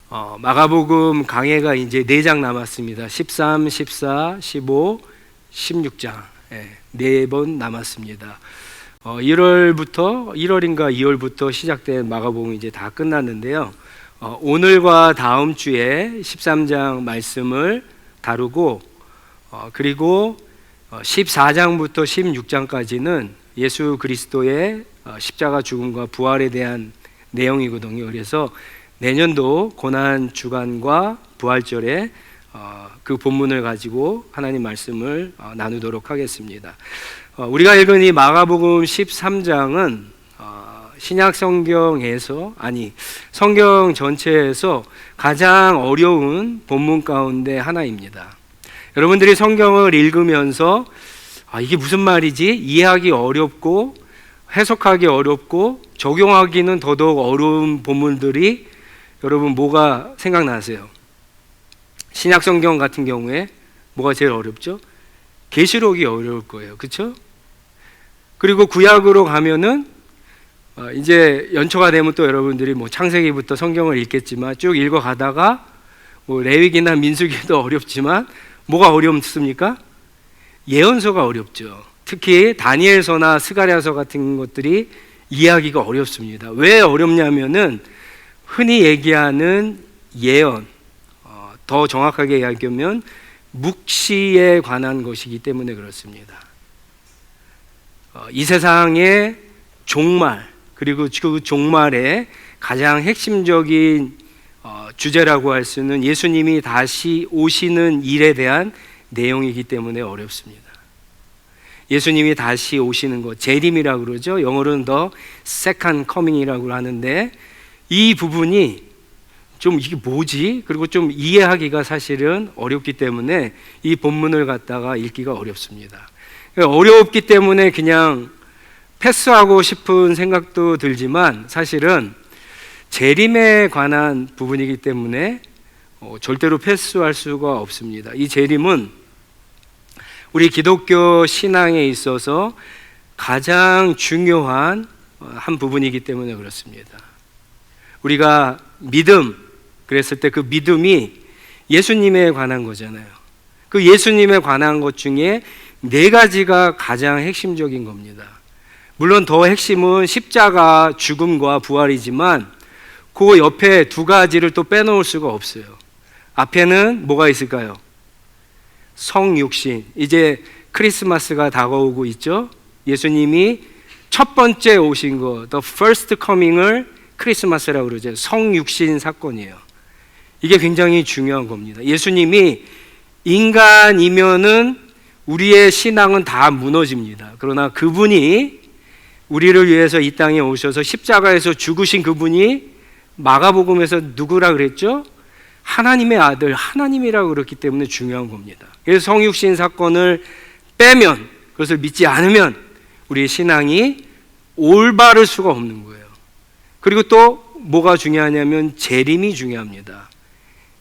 마가복음 강해가 이제 4장 남았습니다. 13, 14, 15, 16장 4번 남았습니다. 1월인가 2월부터 시작된 마가복음이 이제 다 끝났는데요. 오늘과 다음 주에 13장 말씀을 다루고 그리고 14장부터 16장까지는 예수 그리스도의 십자가 죽음과 부활에 대한 내용이거든요. 그래서 내년도 고난 주간과 부활절에 그 본문을 가지고 하나님 말씀을 나누도록 하겠습니다. 우리가 읽은 이 마가복음 13장은 신약 성경에서 성경 전체에서 가장 어려운 본문 가운데 하나입니다. 여러분들이 성경을 읽으면서 이게 무슨 말이지? 이해하기 어렵고 해석하기 어렵고 적용하기는 더더욱 어려운 본문들이 여러분 뭐가 생각나세요? 신약 성경 같은 경우에 뭐가 제일 어렵죠? 계시록이 어려울 거예요. 그렇죠? 그리고 구약으로 가면은 이제 연초가 되면 또 여러분들이 창세기부터 성경을 읽겠지만 쭉 읽어가다가 레위기나 민수기도 어렵지만 뭐가 어렵습니까? 예언서가 어렵죠. 특히 다니엘서나 스가랴서 같은 것들이 이해하기가 어렵습니다. 왜 어렵냐면은 흔히 얘기하는 예언, 더 정확하게 이야기하면 묵시에 관한 것이기 때문에 그렇습니다. 이 세상의 종말, 그리고 그 종말의 가장 핵심적인 주제라고 할 수 있는 예수님이 다시 오시는 일에 대한 내용이기 때문에 어렵습니다. 예수님이 다시 오시는 것, 재림이라고 그러죠. 영어로는 The Second Coming이라고 하는데 이 부분이 좀 이게 뭐지? 그리고 좀 이해하기가 사실은 어렵기 때문에 이 본문을 갖다가 읽기가 어렵습니다. 어렵기 때문에 그냥 패스하고 싶은 생각도 들지만 사실은 재림에 관한 부분이기 때문에 절대로 패스할 수가 없습니다. 이 재림은 우리 기독교 신앙에 있어서 가장 중요한 한 부분이기 때문에 그렇습니다. 우리가 믿음, 그랬을 때 그 믿음이 예수님에 관한 거잖아요. 그 예수님에 관한 것 중에 4가지가 가장 핵심적인 겁니다. 물론 더 핵심은 십자가 죽음과 부활이지만 그 옆에 2가지를 또 빼놓을 수가 없어요. 앞에는 뭐가 있을까요? 성육신. 이제 크리스마스가 다가오고 있죠. 예수님이 첫 번째 오신 거, The First Coming을 크리스마스라고 그러죠. 성육신 사건이에요. 이게 굉장히 중요한 겁니다. 예수님이 인간이면은 우리의 신앙은 다 무너집니다. 그러나 그분이 우리를 위해서 이 땅에 오셔서 십자가에서 죽으신 그분이 마가복음에서 누구라 그랬죠? 하나님의 아들, 하나님이라고 그랬기 때문에 중요한 겁니다. 그래서 성육신 사건을 빼면, 그것을 믿지 않으면 우리의 신앙이 올바를 수가 없는 거예요. 그리고 또 뭐가 중요하냐면 재림이 중요합니다.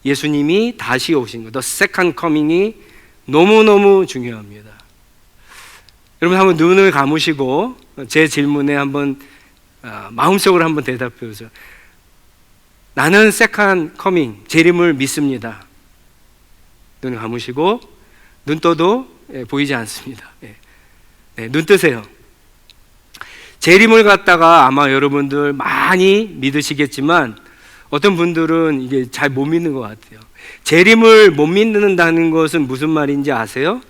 예수님이 다시 오신 것, The Second Coming이 너무너무 중요합니다. 여러분 한번 눈을 감으시고 제 질문에 한번 마음속으로 한번 대답해 보세요. 나는 Second Coming, 재림을 믿습니다. 눈을 감으시고 눈 떠도 보이지 않습니다. 눈 뜨세요. 재림을 갖다가 아마 여러분들 많이 믿으시겠지만 어떤 분들은 이게 잘 못 믿는 것 같아요. 재림을 못 믿는다는 것은 무슨 말인지 아세요?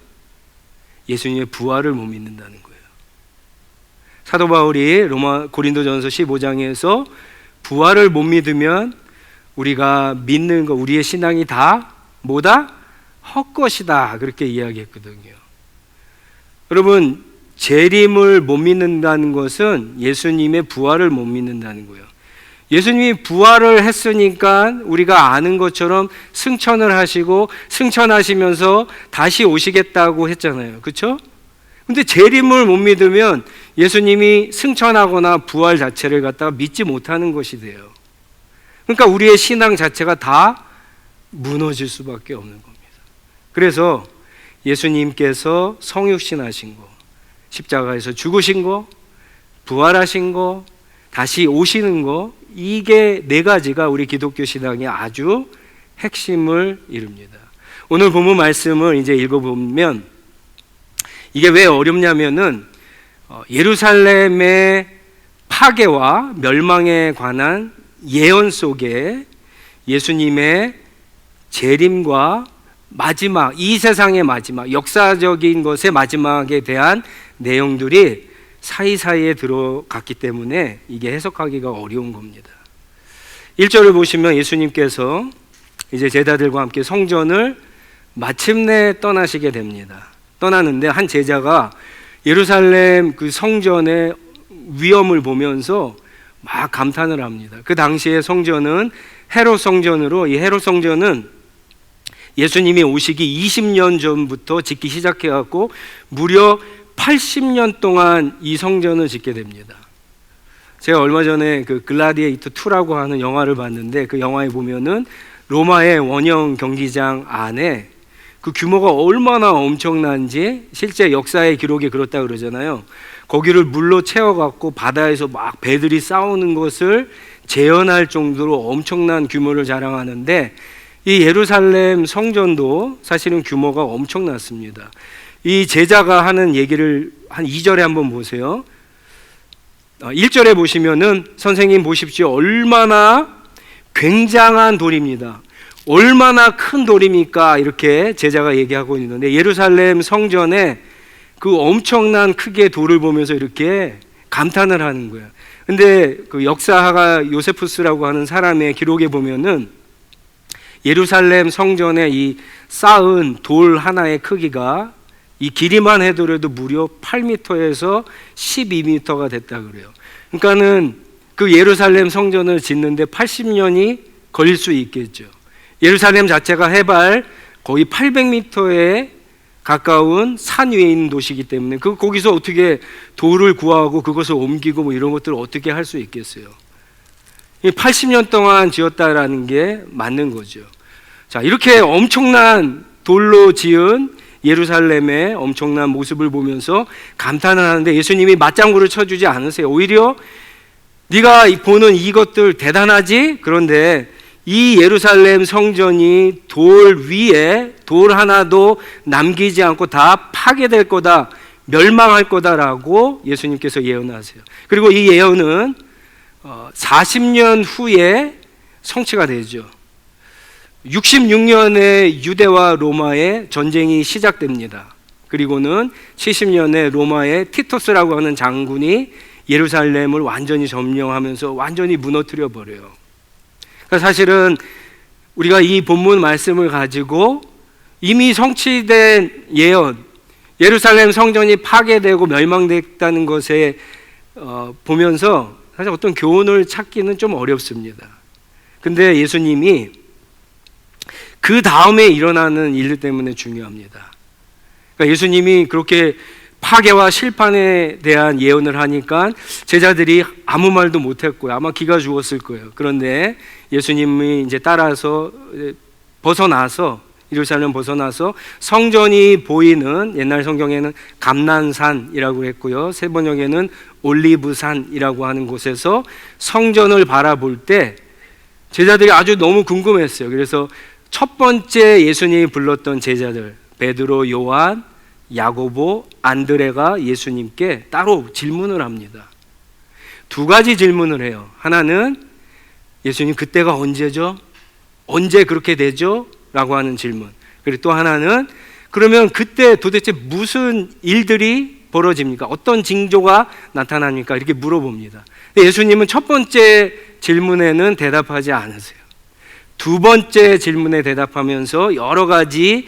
예수님의 부활을 못 믿는다는 거예요. 사도 바울이 고린도전서 15장에서 부활을 못 믿으면 우리가 믿는 거, 우리의 신앙이 다 뭐다? 헛것이다. 그렇게 이야기했거든요. 여러분, 재림을 못 믿는다는 것은 예수님의 부활을 못 믿는다는 거예요. 예수님이 부활을 했으니까 우리가 아는 것처럼 승천을 하시고 승천하시면서 다시 오시겠다고 했잖아요. 그렇죠? 근데 재림을 못 믿으면 예수님이 승천하거나 부활 자체를 갖다가 믿지 못하는 것이 돼요. 그러니까 우리의 신앙 자체가 다 무너질 수밖에 없는 겁니다. 그래서 예수님께서 성육신하신 거, 십자가에서 죽으신 거, 부활하신 거, 다시 오시는 거, 이게 네 가지가 우리 기독교 신앙의 아주 핵심을 이룹니다. 오늘 본문 말씀을 이제 읽어보면 이게 왜 어렵냐면은 예루살렘의 파괴와 멸망에 관한 예언 속에 예수님의 재림과 마지막, 이 세상의 마지막, 역사적인 것의 마지막에 대한 내용들이 사이사이에 들어갔기 때문에 이게 해석하기가 어려운 겁니다. 1절을 보시면 예수님께서 이제 제자들과 함께 성전을 마침내 떠나시게 됩니다. 떠나는데 한 제자가 예루살렘 그 성전의 위엄을 보면서 막 감탄을 합니다. 그 당시에 성전은 헤롯 성전으로, 이 헤롯 성전은 예수님이 오시기 20년 전부터 짓기 시작해갖고 무려 80년 동안 이 성전을 짓게 됩니다. 제가 얼마 전에 그 글라디에이터 2라고 하는 영화를 봤는데 그 영화에 보면은 로마의 원형 경기장 안에 그 규모가 얼마나 엄청난지 실제 역사의 기록이 그렇다 그러잖아요. 거기를 물로 채워갖고 바다에서 막 배들이 싸우는 것을 재현할 정도로 엄청난 규모를 자랑하는데 이 예루살렘 성전도 사실은 규모가 엄청났습니다. 이 제자가 하는 얘기를 한 2절에 한번 보세요. 1절에 보시면은 선생님 보십시오. 얼마나 굉장한 돌입니다. 얼마나 큰 돌입니까? 이렇게 제자가 얘기하고 있는데 예루살렘 성전에 그 엄청난 크기의 돌을 보면서 이렇게 감탄을 하는 거예요. 근데 그 역사가 요세푸스라고 하는 사람의 기록에 보면은 예루살렘 성전에 이 쌓은 돌 하나의 크기가 이 길이만 해더라도 무려 8m에서 12m가 됐다 그래요. 그러니까는 그 예루살렘 성전을 짓는데 80년이 걸릴 수 있겠죠. 예루살렘 자체가 해발 거의 800m에 가까운 산 위에 있는 도시이기 때문에 거기서 어떻게 돌을 구하고 그것을 옮기고 뭐 이런 것들을 어떻게 할 수 있겠어요. 80년 동안 지었다라는 게 맞는 거죠. 자, 이렇게 엄청난 돌로 지은 예루살렘의 엄청난 모습을 보면서 감탄을 하는데 예수님이 맞장구를 쳐주지 않으세요. 오히려 네가 보는 이것들 대단하지? 그런데 이 예루살렘 성전이 돌 위에 돌 하나도 남기지 않고 다 파괴될 거다, 멸망할 거다라고 예수님께서 예언하세요. 그리고 이 예언은 40년 후에 성취가 되죠. 66년에 유대와 로마의 전쟁이 시작됩니다. 그리고는 70년에 로마의 티토스라고 하는 장군이 예루살렘을 완전히 점령하면서 완전히 무너뜨려 버려요. 그러니까 사실은 우리가 이 본문 말씀을 가지고 이미 성취된 예언, 예루살렘 성전이 파괴되고 멸망됐다는 것에 보면서 사실 어떤 교훈을 찾기는 좀 어렵습니다. 근데 예수님이 그 다음에 일어나는 일들 때문에 중요합니다. 그러니까 예수님이 그렇게 파괴와 실판에 대한 예언을 하니까 제자들이 아무 말도 못했고요. 아마 기가 죽었을 거예요. 그런데 예수님이 이제 따라서 벗어나서 예루살렘 벗어나서 성전이 보이는, 옛날 성경에는 감난산이라고 했고요, 새 번역에는 올리브산이라고 하는 곳에서 성전을 바라볼 때 제자들이 아주 너무 궁금했어요. 그래서 첫 번째 예수님이 불렀던 제자들 베드로, 요한, 야고보, 안드레가 예수님께 따로 질문을 합니다. 두 가지 질문을 해요. 하나는 예수님 그때가 언제죠? 언제 그렇게 되죠? 라고 하는 질문. 그리고 또 하나는 그러면 그때 도대체 무슨 일들이 벌어집니까? 어떤 징조가 나타납니까? 이렇게 물어봅니다. 예수님은 첫 번째 질문에는 대답하지 않으세요. 두 번째 질문에 대답하면서 여러 가지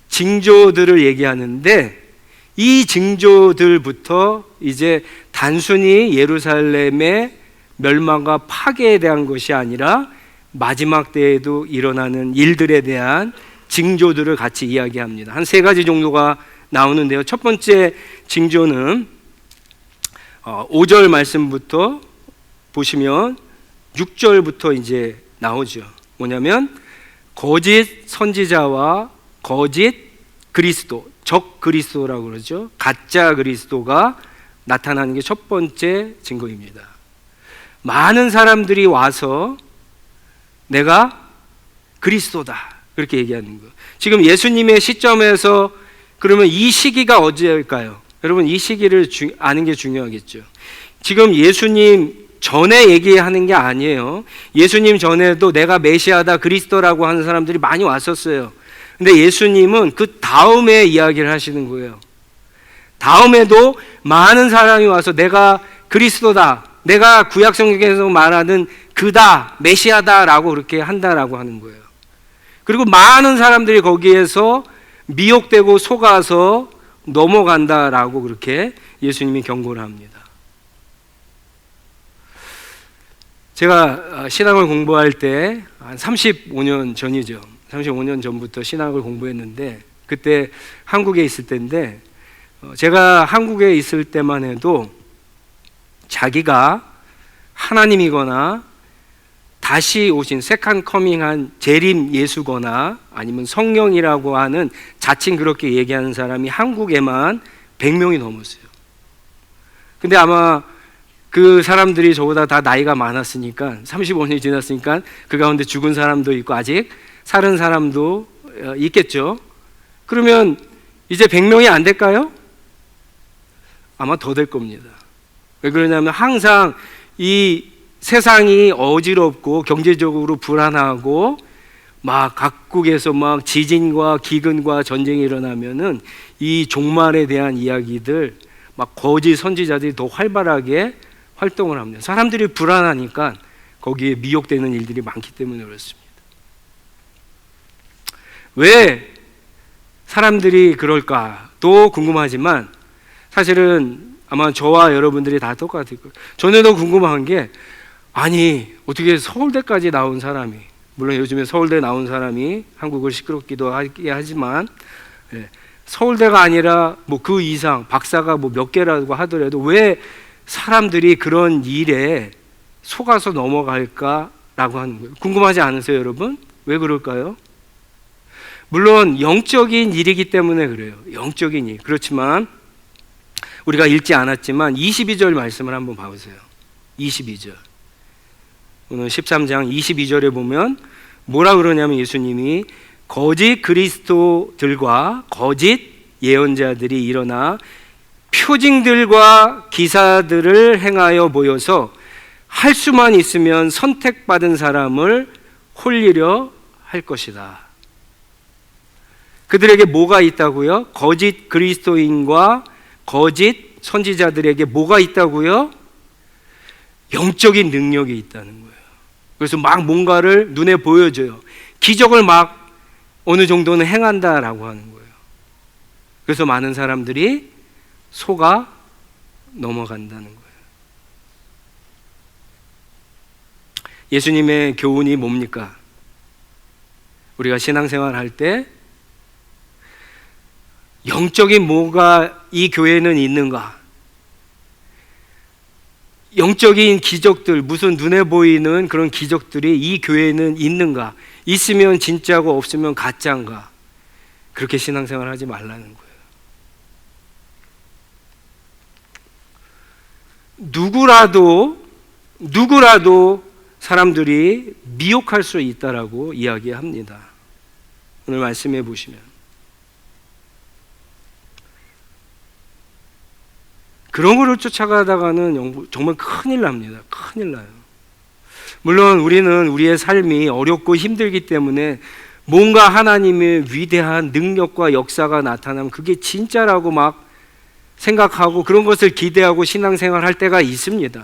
징조들을 얘기하는데 이 징조들부터 이제 단순히 예루살렘의 멸망과 파괴에 대한 것이 아니라 마지막 때에도 일어나는 일들에 대한 징조들을 같이 이야기합니다. 한 세 가지 정도가 나오는데요. 첫 번째 징조는 5절 말씀부터 보시면 6절부터 이제 나오죠. 뭐냐면 거짓 선지자와 거짓 그리스도, 적 그리스도라고 그러죠. 가짜 그리스도가 나타나는 게 첫 번째 증거입니다. 많은 사람들이 와서 내가 그리스도다 그렇게 얘기하는 거예요. 지금 예수님의 시점에서 그러면 이 시기가 언제일까요? 여러분 이 시기를 아는 게 중요하겠죠. 지금 예수님 전에 얘기하는 게 아니에요. 예수님 전에도 내가 메시아다 그리스도라고 하는 사람들이 많이 왔었어요. 근데 예수님은 그 다음에 이야기를 하시는 거예요. 다음에도 많은 사람이 와서 내가 그리스도다, 내가 구약 성경에서 말하는 그다, 메시아다라고 그렇게 한다라고 하는 거예요. 그리고 많은 사람들이 거기에서 미혹되고 속아서 넘어간다라고 그렇게 예수님이 경고를 합니다. 제가 신학을 공부할 때 한 35년 전이죠. 35년 전부터 신학을 공부했는데 그때 한국에 있을 때인데 제가 한국에 있을 때만 해도 자기가 하나님이거나 다시 오신 세컨 커밍한 재림 예수거나 아니면 성령이라고 하는 자칭 그렇게 얘기하는 사람이 한국에만 100명이 넘었어요. 근데 아마 그 사람들이 저보다 다 나이가 많았으니까 35년이 지났으니까 그 가운데 죽은 사람도 있고 아직 살은 사람도 있겠죠. 그러면 이제 100명이 안 될까요? 아마 더 될 겁니다. 왜 그러냐면 항상 이 세상이 어지럽고 경제적으로 불안하고 막 각국에서 막 지진과 기근과 전쟁이 일어나면은 이 종말에 대한 이야기들 막 거짓 선지자들이 더 활발하게 활동을 합니다. 사람들이 불안하니까 거기에 미혹되는 일들이 많기 때문에 그렇습니다. 왜 사람들이 그럴까도 궁금하지만 사실은 아마 저와 여러분들이 다 똑같을 거예요. 저는 더 궁금한 게 아니 어떻게 서울대까지 나온 사람이, 물론 요즘에 서울대 나온 사람이 한국을 시끄럽기도 하지만 서울대가 아니라 뭐 그 이상 박사가 뭐 몇 개라고 하더라도 왜 사람들이 그런 일에 속아서 넘어갈까라고 하는 거예요. 궁금하지 않으세요, 여러분? 왜 그럴까요? 물론 영적인 일이기 때문에 그래요. 영적인 일. 그렇지만 우리가 읽지 않았지만 22절 말씀을 한번 봐보세요. 22절. 오늘 13장 22절에 보면 뭐라 그러냐면 예수님이 거짓 그리스도들과 거짓 예언자들이 일어나 표징들과 기사들을 행하여 모여서 할 수만 있으면 선택받은 사람을 홀리려 할 것이다. 그들에게 뭐가 있다고요? 거짓 그리스도인과 거짓 선지자들에게 뭐가 있다고요? 영적인 능력이 있다는 거예요. 그래서 막 뭔가를 눈에 보여줘요. 기적을 막 어느 정도는 행한다라고 하는 거예요. 그래서 많은 사람들이 속아 넘어간다는 거예요. 예수님의 교훈이 뭡니까? 우리가 신앙생활 할 때 영적인 뭐가 이 교회는 있는가? 영적인 기적들, 무슨 눈에 보이는 그런 기적들이 이 교회는 있는가? 있으면 진짜고 없으면 가짜인가? 그렇게 신앙생활 하지 말라는 거예요. 누구라도 사람들이 미혹할 수 있다라고 이야기합니다. 오늘 말씀해 보시면 그런 거를 쫓아가다가는 정말 큰일 납니다. 큰일 나요. 물론 우리는 우리의 삶이 어렵고 힘들기 때문에 뭔가 하나님의 위대한 능력과 역사가 나타나면 그게 진짜라고 막 생각하고 그런 것을 기대하고 신앙생활 할 때가 있습니다.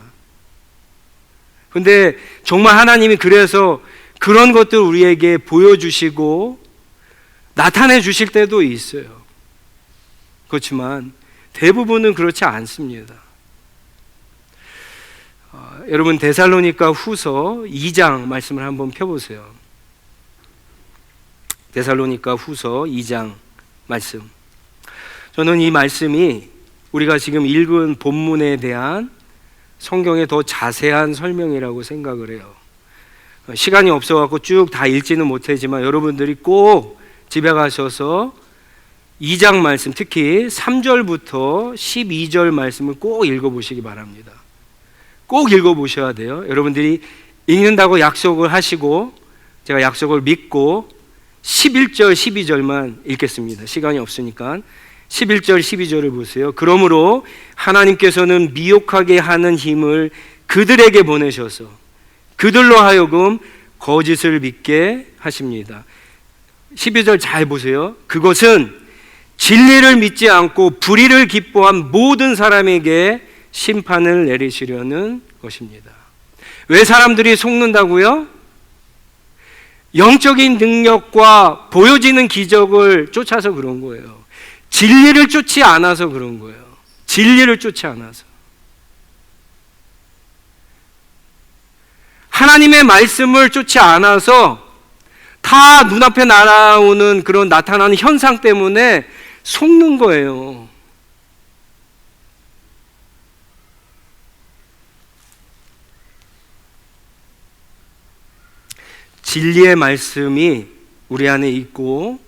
근데 정말 하나님이 그래서 그런 것들 우리에게 보여주시고 나타내 주실 때도 있어요. 그렇지만 대부분은 그렇지 않습니다. 여러분 데살로니가 후서 2장 말씀을 한번 펴보세요. 데살로니가 후서 2장 말씀. 저는 이 말씀이 우리가 지금 읽은 본문에 대한 성경의 더 자세한 설명이라고 생각을 해요. 시간이 없어갖고 쭉 다 읽지는 못하지만 여러분들이 꼭 집에 가셔서 2장 말씀, 특히 3절부터 12절 말씀을 꼭 읽어보시기 바랍니다. 꼭 읽어보셔야 돼요. 여러분들이 읽는다고 약속을 하시고 제가 약속을 믿고 11절 12절만 읽겠습니다. 시간이 없으니까 11절 12절을 보세요. 그러므로 하나님께서는 미혹하게 하는 힘을 그들에게 보내셔서 그들로 하여금 거짓을 믿게 하십니다. 12절 잘 보세요. 그것은 진리를 믿지 않고 불의를 기뻐한 모든 사람에게 심판을 내리시려는 것입니다. 왜 사람들이 속는다고요? 영적인 능력과 보여지는 기적을 쫓아서 그런 거예요. 진리를 쫓지 않아서 그런 거예요. 진리를 쫓지 않아서. 하나님의 말씀을 쫓지 않아서 다 눈앞에 날아오는 그런 나타나는 현상 때문에 속는 거예요. 진리의 말씀이 우리 안에 있고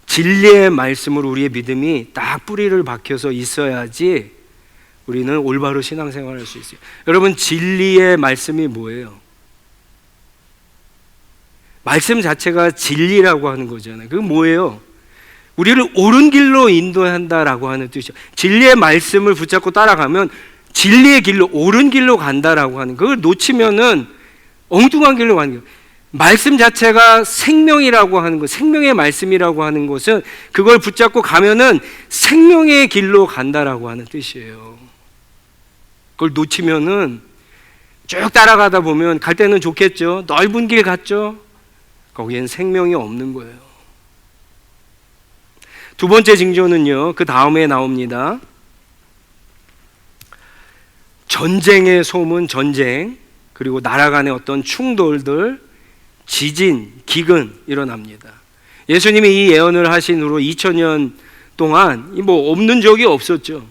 진리의 말씀으로 우리의 믿음이 딱 뿌리를 박혀서 있어야지 우리는 올바로 신앙생활을 할 수 있어요. 여러분, 진리의 말씀이 뭐예요? 말씀 자체가 진리라고 하는 거잖아요. 그게 뭐예요? 우리를 옳은 길로 인도한다라고 하는 뜻이죠. 진리의 말씀을 붙잡고 따라가면 진리의 길로, 옳은 길로 간다라고 하는, 그걸 놓치면은 엉뚱한 길로 가는 거예요. 말씀 자체가 생명이라고 하는 것, 생명의 말씀이라고 하는 것은 그걸 붙잡고 가면은 생명의 길로 간다라고 하는 뜻이에요. 그걸 놓치면은 쭉 따라가다 보면 갈 때는 좋겠죠. 넓은 길 갔죠. 거기엔 생명이 없는 거예요. 두 번째 징조는요, 그 다음에 나옵니다. 전쟁의 소문, 전쟁, 그리고 나라 간의 어떤 충돌들, 지진, 기근 일어납니다. 예수님이 이 예언을 하신 후로 2000년 동안 뭐 없는 적이 없었죠.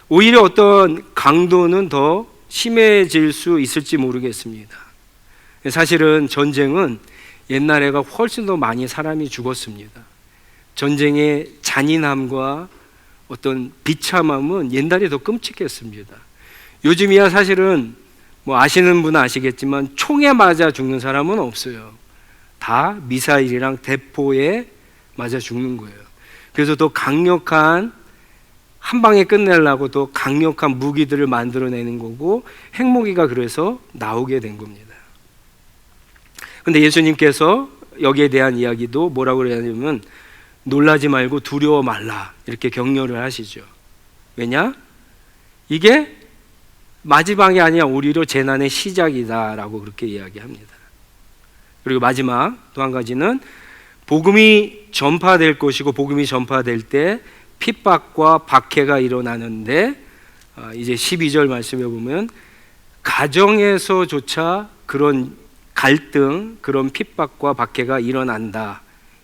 오히려 어떤 강도는 더 심해질 수 있을지 모르겠습니다. 사실은 전쟁은 옛날에가 훨씬 더 많이 사람이 죽었습니다. 전쟁의 잔인함과 어떤 비참함은 옛날에 더 끔찍했습니다. 요즘이야 사실은 뭐 아시는 분은 아시겠지만 총에 맞아 죽는 사람은 없어요. 다 미사일이랑 대포에 맞아 죽는 거예요. 그래서 더 강력한, 한 방에 끝내려고 더 강력한 무기들을 만들어내는 거고 핵무기가 그래서 나오게 된 겁니다. 근데 예수님께서 여기에 대한 이야기도 뭐라고 그러냐면 놀라지 말고 두려워 말라 이렇게 격려를 하시죠. 왜냐? 이게 마지막이 아니라 오히려 재난의 시작이다라고 그렇게 이야기합니다. 그리고 마지막 또 한 가지는 복음이 전파될 것이고 복음이 전파될 때 핍박과 박해가 일어나는데 이제 12절 말씀에 보면 가정에서조차 그런 갈등, 그런 핍박과 박해가 일어난다.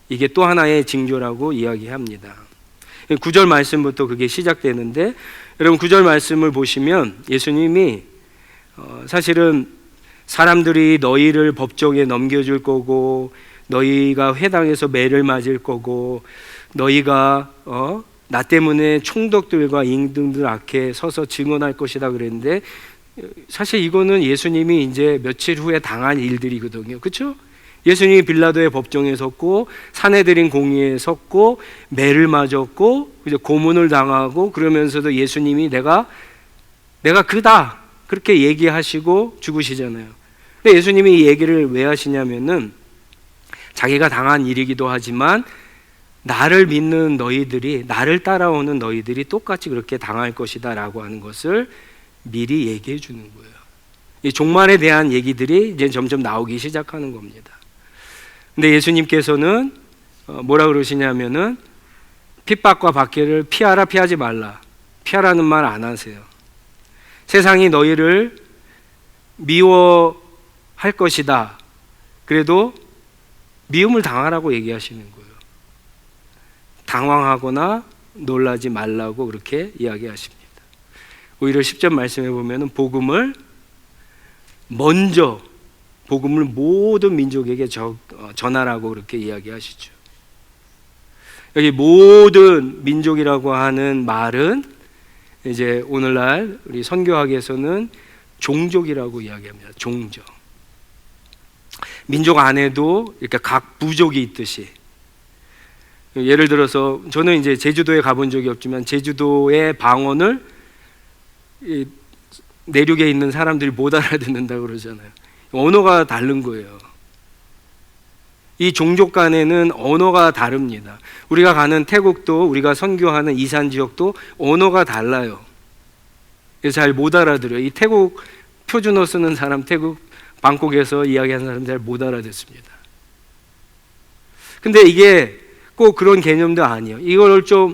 이게 또 하나의 징조라고 이야기합니다. 9절 말씀부터 그게 시작되는데 여러분 9절 말씀을 보시면 예수님이 사실은 사람들이 너희를 법정에 넘겨줄 거고 너희가 회당에서 매를 맞을 거고 너희가 나 때문에 총독들과 임금들 앞에 서서 증언할 것이다 그랬는데 사실 이거는 예수님이 이제 며칠 후에 당한 일들이거든요. 그렇죠? 예수님이 빌라도의 법정에 섰고 산헤드린 공의에 섰고 매를 맞았고 이제 고문을 당하고 그러면서도 예수님이 내가 그다 그렇게 얘기하시고 죽으시잖아요. 근데 예수님이 이 얘기를 왜 하시냐면은 자기가 당한 일이기도 하지만 나를 믿는 너희들이, 나를 따라오는 너희들이 똑같이 그렇게 당할 것이다 라고 하는 것을 미리 얘기해 주는 거예요. 이 종말에 대한 얘기들이 이제 점점 나오기 시작하는 겁니다. 근데 예수님께서는 뭐라 그러시냐면은 핍박과 박해를 피하라, 피하지 말라. 피하라는 말 안 하세요. 세상이 너희를 미워할 것이다. 그래도 미움을 당하라고 얘기하시는 거예요. 당황하거나 놀라지 말라고 그렇게 이야기하십니다. 오히려 10절 말씀에 보면은 복음을 먼저 복음을 모든 민족에게 전하라고 그렇게 이야기하시죠. 여기 모든 민족이라고 하는 말은 이제 오늘날 우리 선교학에서는 종족이라고 이야기합니다. 종족. 민족 안에도 이렇게 각 부족이 있듯이, 예를 들어서 저는 이제 제주도에 가본 적이 없지만 제주도의 방언을 이 내륙에 있는 사람들이 못 알아듣는다고 그러잖아요. 언어가 다른 거예요. 이 종족 간에는 언어가 다릅니다. 우리가 가는 태국도, 우리가 선교하는 이산 지역도 언어가 달라요. 그래서 잘 못 알아들어요. 이 태국 표준어 쓰는 사람, 태국 방콕에서 이야기하는 사람 잘 못 알아듣습니다. 근데 이게 꼭 그런 개념도 아니에요. 이걸 좀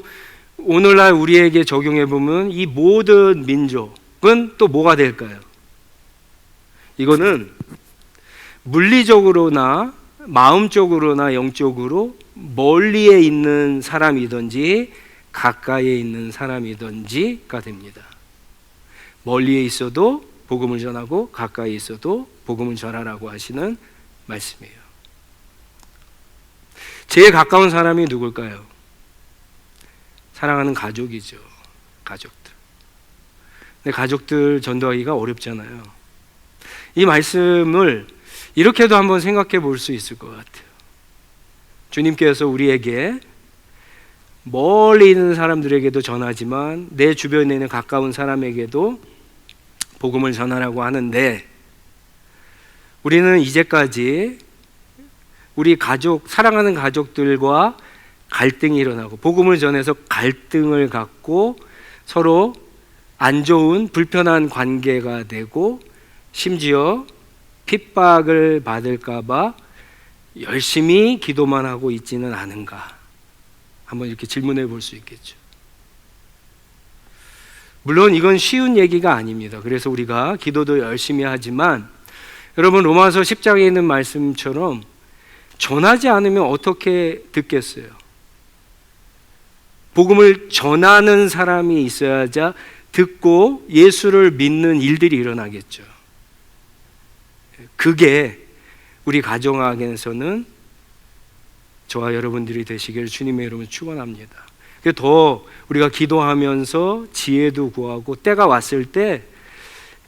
오늘날 우리에게 적용해 보면 이 모든 민족은 또 뭐가 될까요? 이거는 물리적으로나 마음적으로나 영적으로 멀리에 있는 사람이든지 가까이에 있는 사람이든지가 됩니다. 멀리에 있어도 복음을 전하고 가까이에 있어도 복음을 전하라고 하시는 말씀이에요. 제일 가까운 사람이 누굴까요? 사랑하는 가족이죠. 가족들. 근데 가족들 전도하기가 어렵잖아요. 이 말씀을 이렇게도 한번 생각해 볼 수 있을 것 같아요. 주님께서 우리에게 멀리 있는 사람들에게도 전하지만 내 주변에 있는 가까운 사람에게도 복음을 전하라고 하는데, 우리는 이제까지 우리 가족, 사랑하는 가족들과 갈등이 일어나고 복음을 전해서 갈등을 갖고 서로 안 좋은 불편한 관계가 되고 심지어 핍박을 받을까 봐 열심히 기도만 하고 있지는 않은가? 한번 이렇게 질문해 볼 수 있겠죠. 물론 이건 쉬운 얘기가 아닙니다. 그래서 우리가 기도도 열심히 하지만 여러분, 로마서 10장에 있는 말씀처럼 전하지 않으면 어떻게 듣겠어요? 복음을 전하는 사람이 있어야지 듣고 예수를 믿는 일들이 일어나겠죠. 그게 우리 가정 안에서는 저와 여러분들이 되시기를 주님의 이름으로 축원합니다. 더 우리가 기도하면서 지혜도 구하고 때가 왔을 때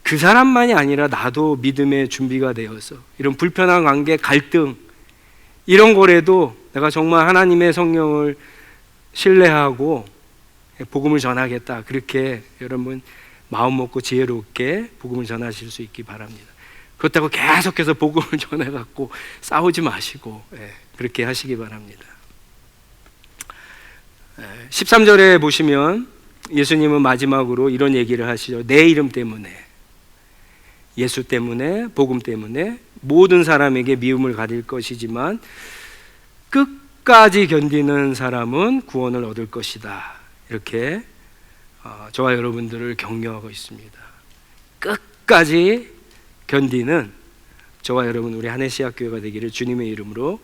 그 사람만이 아니라 나도 믿음의 준비가 되어서 이런 불편한 관계, 갈등 이런 거라도 내가 정말 하나님의 성령을 신뢰하고 복음을 전하겠다, 그렇게 여러분 마음 먹고 지혜롭게 복음을 전하실 수 있기 바랍니다. 그렇다고 계속해서 복음을 전해갖고 싸우지 마시고 그렇게 하시기 바랍니다. 13절에 보시면 예수님은 마지막으로 이런 얘기를 하시죠. 내 이름 때문에, 예수 때문에, 복음 때문에 모든 사람에게 미움을 가질 것이지만 끝까지 견디는 사람은 구원을 얻을 것이다. 이렇게 저와 여러분들을 격려하고 있습니다. 끝까지 견디는 저와 여러분, 우리 한해시학교회가 되기를 주님의 이름으로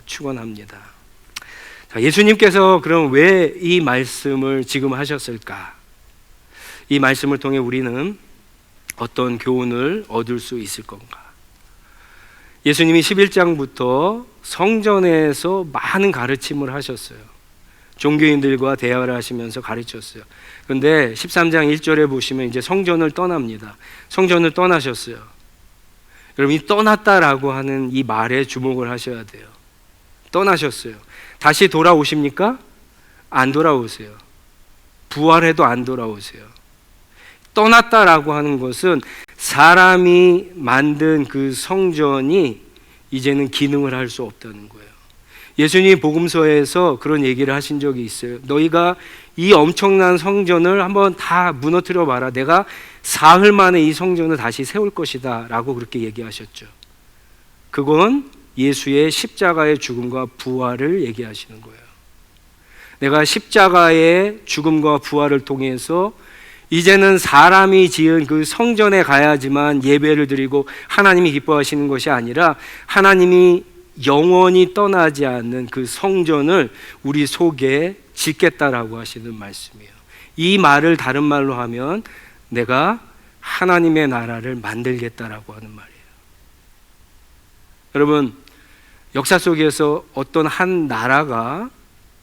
축원합니다. 자, 예수님께서 그럼 왜 이 말씀을 지금 하셨을까? 이 말씀을 통해 우리는 어떤 교훈을 얻을 수 있을 건가? 예수님이 11장부터 성전에서 많은 가르침을 하셨어요. 종교인들과 대화를 하시면서 가르쳤어요. 그런데 13장 1절에 보시면 이제 성전을 떠납니다. 성전을 떠나셨어요. 여러분, 이 떠났다라고 하는 이 말에 주목을 하셔야 돼요. 떠나셨어요. 다시 돌아오십니까? 안 돌아오세요. 부활해도 안 돌아오세요. 떠났다라고 하는 것은 사람이 만든 그 성전이 이제는 기능을 할 수 없다는 거예요. 예수님이 복음서에서 그런 얘기를 하신 적이 있어요. 너희가 이 엄청난 성전을 한번 다 무너뜨려 봐라. 내가 사흘 만에 이 성전을 다시 세울 것이다 라고 그렇게 얘기하셨죠. 그건 예수의 십자가의 죽음과 부활을 얘기하시는 거예요. 내가 십자가의 죽음과 부활을 통해서 이제는 사람이 지은 그 성전에 가야지만 예배를 드리고 하나님이 기뻐하시는 것이 아니라 하나님이 영원히 떠나지 않는 그 성전을 우리 속에 짓겠다라고 하시는 말씀이에요. 이 말을 다른 말로 하면 내가 하나님의 나라를 만들겠다라고 하는 말이에요. 여러분, 역사 속에서 어떤 한 나라가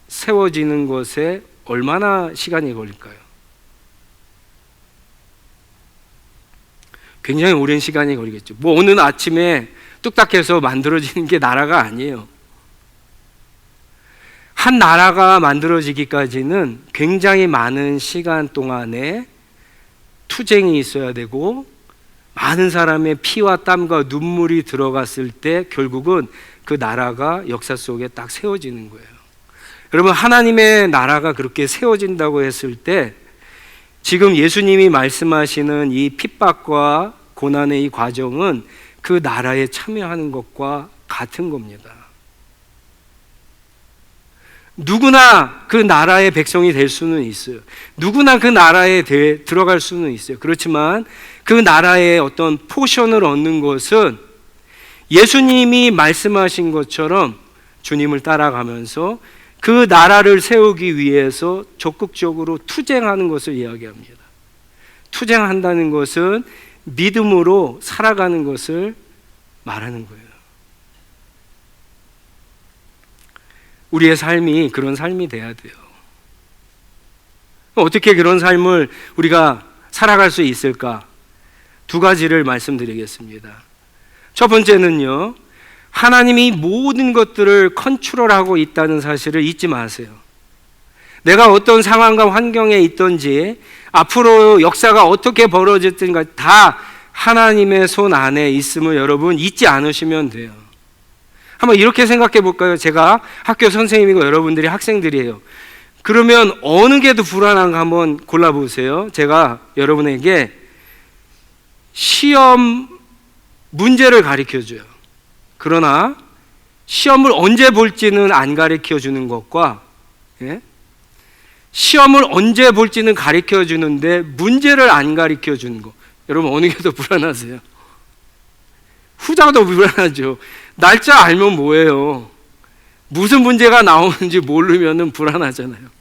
세워지는 것에 얼마나 시간이 걸릴까요? 굉장히 오랜 시간이 걸리겠죠. 뭐 어느 아침에 뚝딱해서 만들어지는 게 나라가 아니에요. 한 나라가 만들어지기까지는 굉장히 많은 시간 동안에 투쟁이 있어야 되고 많은 사람의 피와 땀과 눈물이 들어갔을 때 결국은 그 나라가 역사 속에 딱 세워지는 거예요. 여러분, 하나님의 나라가 그렇게 세워진다고 했을 때 지금 예수님이 말씀하시는 이 핍박과 고난의 이 과정은 그 나라에 참여하는 것과 같은 겁니다. 누구나 그 나라의 백성이 될 수는 있어요. 누구나 그 나라에 들어갈 수는 있어요. 그렇지만 그 나라의 어떤 포션을 얻는 것은 예수님이 말씀하신 것처럼 주님을 따라가면서 그 나라를 세우기 위해서 적극적으로 투쟁하는 것을 이야기합니다. 투쟁한다는 것은 믿음으로 살아가는 것을 말하는 거예요. 우리의 삶이 그런 삶이 돼야 돼요. 어떻게 그런 삶을 우리가 살아갈 수 있을까? 두 가지를 말씀드리겠습니다. 첫 번째는요, 하나님이 모든 것들을 컨트롤하고 있다는 사실을 잊지 마세요. 내가 어떤 상황과 환경에 있든지 앞으로 역사가 어떻게 벌어졌든가 다 하나님의 손 안에 있음을 여러분 잊지 않으시면 돼요. 한번 이렇게 생각해 볼까요? 제가 학교 선생님이고 여러분들이 학생들이에요. 그러면 어느 게 더 불안한가 한번 골라보세요. 제가 여러분에게 시험 문제를 가르쳐줘요. 그러나 시험을 언제 볼지는 안 가르쳐주는 것과 시험을 언제 볼지는 가르쳐주는데 문제를 안 가르쳐주는 것, 여러분 어느 게 더 불안하세요? 후자가 더 불안하죠. 날짜 알면 뭐예요? 무슨 문제가 나오는지 모르면 불안하잖아요.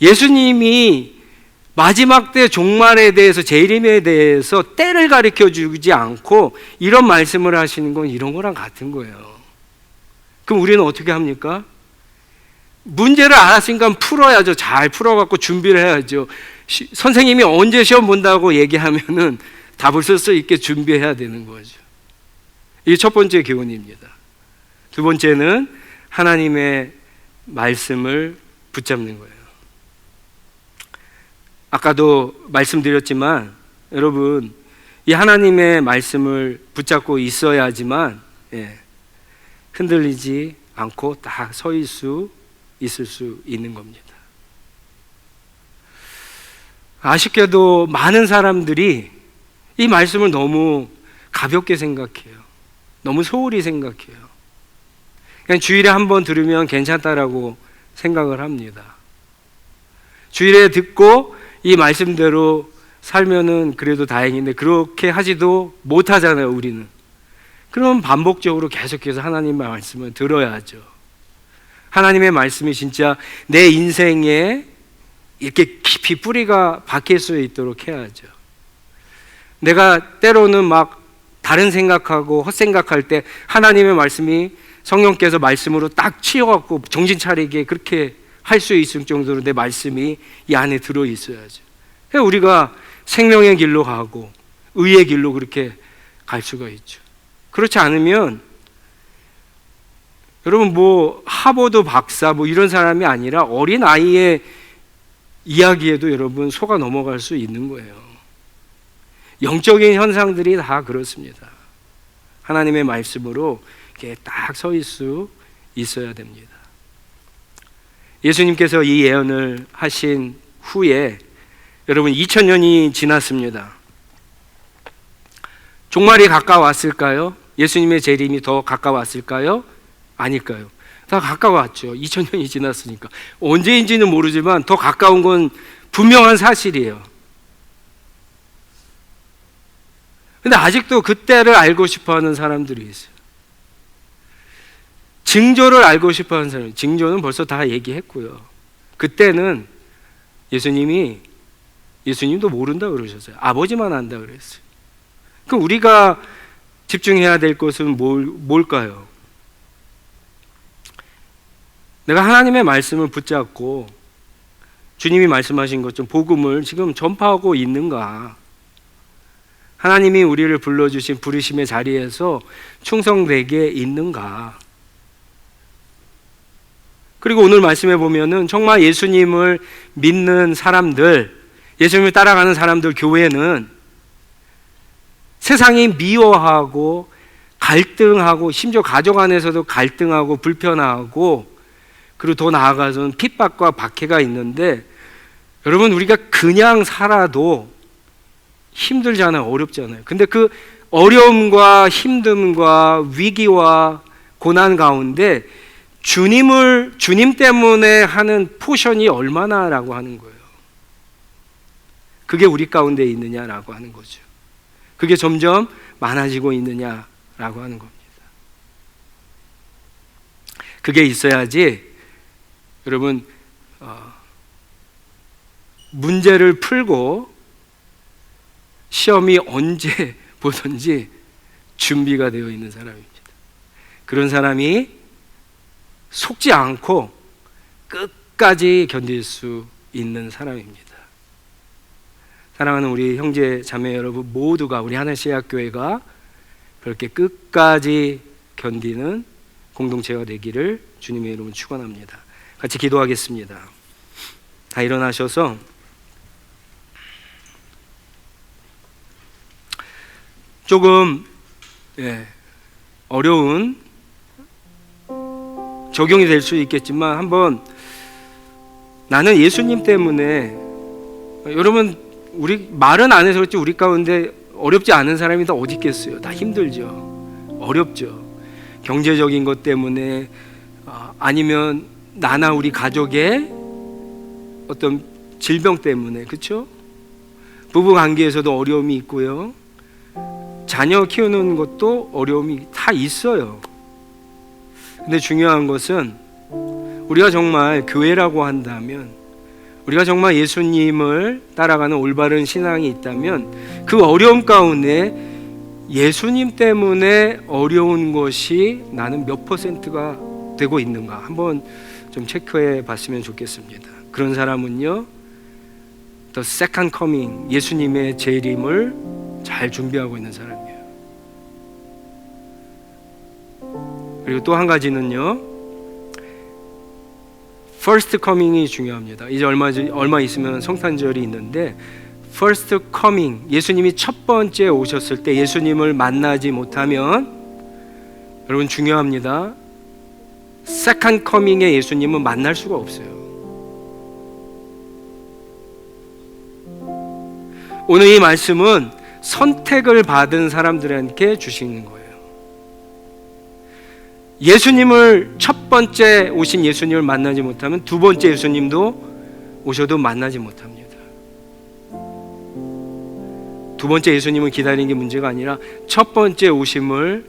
예수님이 마지막 때 종말에 대해서, 재림에 대해서 때를 가르쳐 주지 않고 이런 말씀을 하시는 건 이런 거랑 같은 거예요. 그럼 우리는 어떻게 합니까? 문제를 알았으니까 풀어야죠. 잘 풀어갖고 준비를 해야죠. 선생님이 언제 시험 본다고 얘기하면은 답을 쓸 수 있게 준비해야 되는 거죠. 이게 첫 번째 교훈입니다. 두 번째는 하나님의 말씀을 붙잡는 거예요. 아까도 말씀드렸지만 여러분, 이 하나님의 말씀을 붙잡고 있어야지만 흔들리지 않고 딱 서 있을 수 있는 겁니다. 아쉽게도 많은 사람들이 이 말씀을 너무 가볍게 생각해요. 너무 소홀히 생각해요. 그냥 주일에 한 번 들으면 괜찮다라고 생각을 합니다. 주일에 듣고 이 말씀대로 살면은 그래도 다행인데 그렇게 하지도 못하잖아요, 우리는. 그럼 반복적으로 계속해서 하나님의 말씀을 들어야죠. 하나님의 말씀이 진짜 내 인생에 이렇게 깊이 뿌리가 박힐 수 있도록 해야죠. 내가 때로는 막 다른 생각하고 헛생각할 때 하나님의 말씀이 성령께서 말씀으로 딱 치여갖고 정신 차리게 그렇게 할 수 있을 정도로 내 말씀이 이 안에 들어있어야죠. 우리가 생명의 길로 가고 의의 길로 그렇게 갈 수가 있죠. 그렇지 않으면 여러분 뭐 하버드 박사 뭐 이런 사람이 아니라 어린 아이의 이야기에도 여러분 속아 넘어갈 수 있는 거예요. 영적인 현상들이 다 그렇습니다. 하나님의 말씀으로 이렇게 딱 서 있을 수 있어야 됩니다. 예수님께서 이 예언을 하신 후에 여러분 2000년이 지났습니다. 종말이 가까웠을까요? 예수님의 재림이 더 가까웠을까요? 아닐까요? 다 가까웠죠. 2000년이 지났으니까. 언제인지는 모르지만 더 가까운 건 분명한 사실이에요. 근데 아직도 그때를 알고 싶어하는 사람들이 있어요. 징조를 알고 싶어하는 사람, 징조는 벌써 다 얘기했고요. 그때는 예수님도 모른다 그러셨어요. 아버지만 안다 그랬어요. 그럼 우리가 집중해야 될 것은 뭘까요? 내가 하나님의 말씀을 붙잡고 주님이 말씀하신 것처럼 복음을 지금 전파하고 있는가? 하나님이 우리를 불러주신 부르심의 자리에서 충성되게 있는가? 그리고 오늘 말씀해 보면은 정말 예수님을 믿는 사람들, 예수님을 따라가는 사람들 교회는 세상이 미워하고 갈등하고 심지어 가족 안에서도 갈등하고 불편하고 그리고 더 나아가서는 핍박과 박해가 있는데 여러분 우리가 그냥 살아도 힘들잖아요. 어렵잖아요. 근데 그 어려움과 힘듦과 위기와 고난 가운데 주님 때문에 하는 포션이 얼마나라고 하는 거예요. 그게 우리 가운데 있느냐라고 하는 거죠. 그게 점점 많아지고 있느냐라고 하는 겁니다. 그게 있어야지 여러분 문제를 풀고 시험이 언제 보든지 준비가 되어 있는 사람입니다. 그런 사람이 속지 않고 끝까지 견딜 수 있는 사람입니다. 사랑하는 우리 형제 자매 여러분 모두가 우리 하나시학교회가 그렇게 끝까지 견디는 공동체가 되기를 주님의 이름으로 축원합니다. 같이 기도하겠습니다. 다 일어나셔서 조금 어려운 적용이 될 수 있겠지만 한번 나는 예수님 때문에 여러분 우리 말은 안 해서 그렇지 우리 가운데 어렵지 않은 사람이 다 어디 있겠어요. 다 힘들죠. 어렵죠. 경제적인 것 때문에 아니면 나나 우리 가족의 어떤 질병 때문에 그렇죠? 부부 관계에서도 어려움이 있고요. 자녀 키우는 것도 어려움이 다 있어요. 근데 중요한 것은 우리가 정말 교회라고 한다면 우리가 정말 예수님을 따라가는 올바른 신앙이 있다면 그 어려움 가운데 예수님 때문에 어려운 것이 나는 몇 퍼센트가 되고 있는가 한번 좀 체크해 봤으면 좋겠습니다. 그런 사람은요 The second coming 예수님의 재림을 잘 준비하고 있는 사람이에요. 그리고 또 한 가지는요 First coming이 중요합니다. 이제 얼마 있으면 성탄절이 있는데 First coming 예수님이 첫 번째 오셨을 때 예수님을 만나지 못하면 여러분 중요합니다. Second coming의 예수님은 만날 수가 없어요. 오늘 이 말씀은 선택을 받은 사람들에게 주시는 거예요. 예수님을 첫 번째 오신 예수님을 만나지 못하면 두 번째 예수님도 오셔도 만나지 못합니다. 두 번째 예수님을 기다리는 게 문제가 아니라 첫 번째 오심을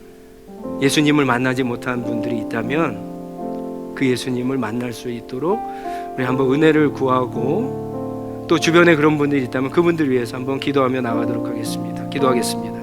예수님을 만나지 못한 분들이 있다면 그 예수님을 만날 수 있도록 우리 한번 은혜를 구하고 또 주변에 그런 분들이 있다면 그분들을 위해서 한번 기도하며 나가도록 하겠습니다. 기도하겠습니다.